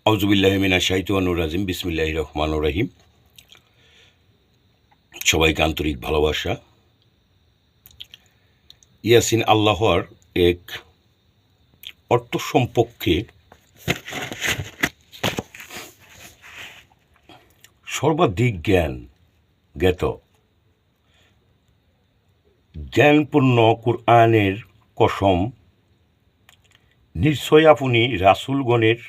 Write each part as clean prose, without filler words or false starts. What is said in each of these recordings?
আউযুবিল্লাহি মিনাশ শাইতানির রাজিম বিসমিল্লাহির রহমানির রহিম। সবাইকে আন্তরিক ভালোবাসা। ইয়াসিন আল্লাহর এক অর্থ সম্পর্কে সর্বাধিক জ্ঞাত জ্ঞানপূর্ণ কুরআনের কসম, নিশ্চয় আপনি রাসূলগণের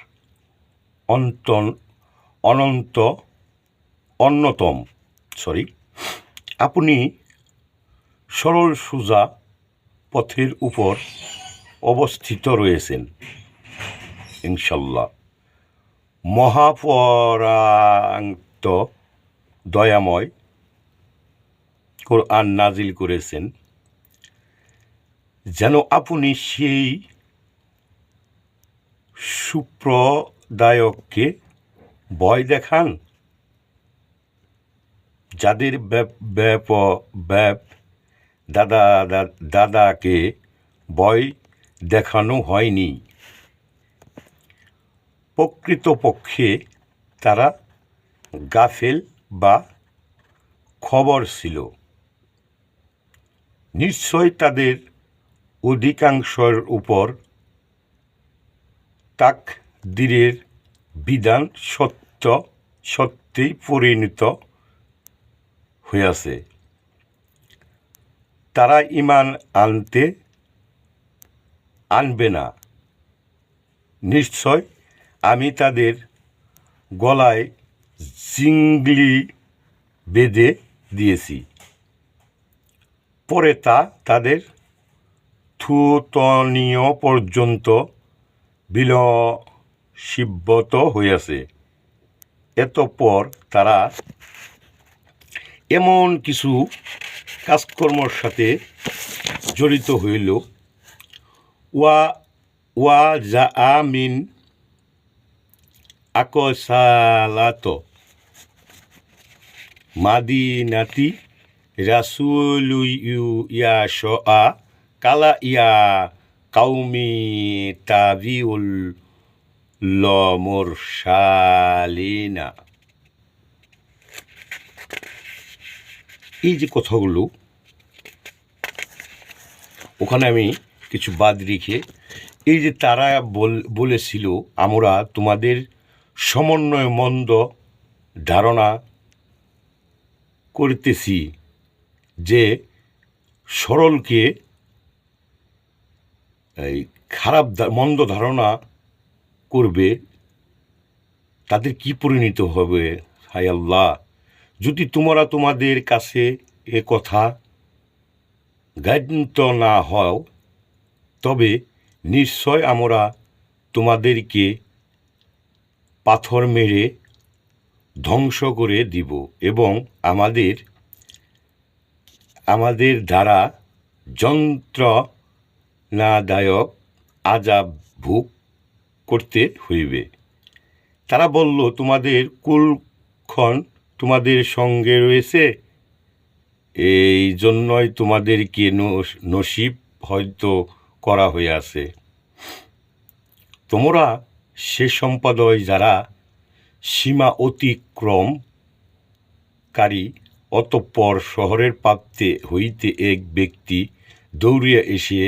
অন্যতম আপনি সরল সোজা পথের উপর অবস্থিত রয়েছেন ইনশাল্লাহ। মহাপরাক্ত দয়াময় কোরআন নাজিল করেছেন যেন আপনি সেই সুপ্রদায়ককে ভয় দেখান যাদের দাদাকে ভয় দেখানো হয়নি। প্রকৃতপক্ষে তারা গাফেল বা খবর ছিল। নিশ্চয় তাদের অধিকাংশের উপর তাকদীরের বিধান সত্যই পরিণত হইয়াছে। তারা ঈমান আনবে না। নিশ্চয় আমি তাদের গলায় জিংলি বেঁধে দিয়েছি, পরে তা তাদের থুতনীয় পর্যন্ত বিলসিব্বত হইয়াছে। এতঃপর তারা এমন কিছু কাজকর্মের সাথে জড়িত হইল, ওয়া জাআ মিন আকসালাত মাদিনাতি রাসূলুল্লাহ কালা ইয়া কাউমি তাবিউল মুরসালিনা। এই যে কথাগুলো ওখানে আমি কিছু বাদ রেখে, এই যে তারা বলেছিল আমরা তোমাদের সমন্বয় মন্দ ধারণা করিতেছি যে সরলকে এই মন্দ ধারণা করবে, তাদের কি পরিণত হবে। হায় আল্লাহ, যদি তোমরা তোমাদের কাছে এ কথা জ্ঞাত না হও, তবে নিশ্চয় আমরা তোমাদেরকে পাথর মেরে ধ্বংস করে দিব এবং আমাদের দ্বারা যন্ত্রণাদায়ক আযাব ভোগ করতে হইবে। তারা বলল, তোমাদের কুলক্ষণ তোমাদের সঙ্গে রয়েছে, এই জন্যই তোমাদেরকে নসিব হয়তো করা হইয়াছে। তোমরা সে সম্প্রদায় যারা সীমা অতিক্রমকারী। অতঃপর শহরের প্রান্তে হইতে এক ব্যক্তি দৌড়িয়া এসে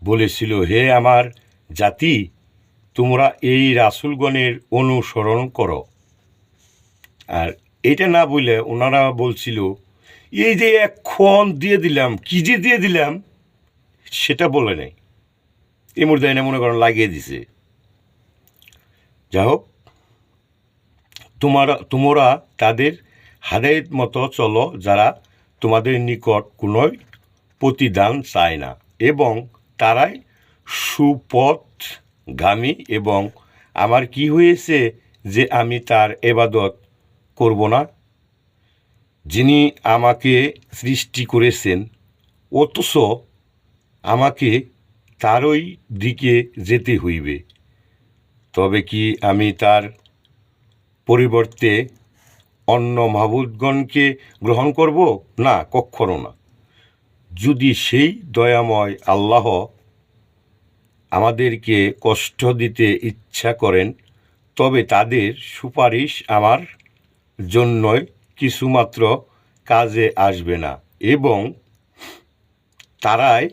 বলেছিল, হে আমার জাতি, তোমরা এই রাসূলগণের অনুসরণ করো। আর এটা না বলে ওনারা বলছিল, এই যে এখন দিয়ে দিলাম, কি যে দিয়ে দিলাম সেটা বলে নাই, এই মুহূর্তে এনে মনে করেন লাগিয়ে দিছে। যাই হোক, তোমরা তাদের হাদায়াত মতো চলো যারা তোমাদের নিকট কোনো প্রতিদান চায় না এবং তারাই সুপথগামী। এবং আমার কি হয়েছে যে আমি তার ইবাদত করব না, যিনি আমাকে সৃষ্টি করেছেন, অথচ আমাকে তারই দিকে যেতে হইবে। তবে কি আমি তার পরিবর্তে অন্য মাবুদগণকে গ্রহণ করব? না, কখনো না। যদি সেই দয়াময় আল্লাহ আমাদেরকে কষ্ট দিতে ইচ্ছা করেন, তবে তাদের সুপারিশ আমার জন্যই কিছুমাত্র কাজে আসবে না এবং তারাই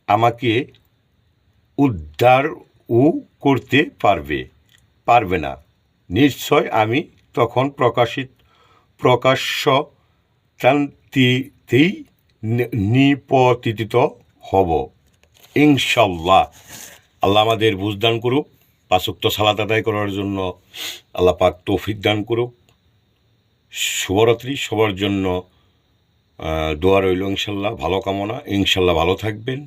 আমাকে উদ্ধারও করতে পারবে না। নিশ্চয় আমি তখন প্রকাশ্য শান্তিতেই নিপতিত হব ইনশাল্লাহ। আল্লাহ আমাদের বুঝদান করুক, 5 ওয়াক্ত সালাত আদায় করার জন্য আল্লাহ পাক তৌফিক দান করুক। শুভরাত্রি, সবার জন্য দোয়া রইল ইনশাল্লাহ, ভালো কামনা। ইনশাল্লাহ ভালো থাকবেন।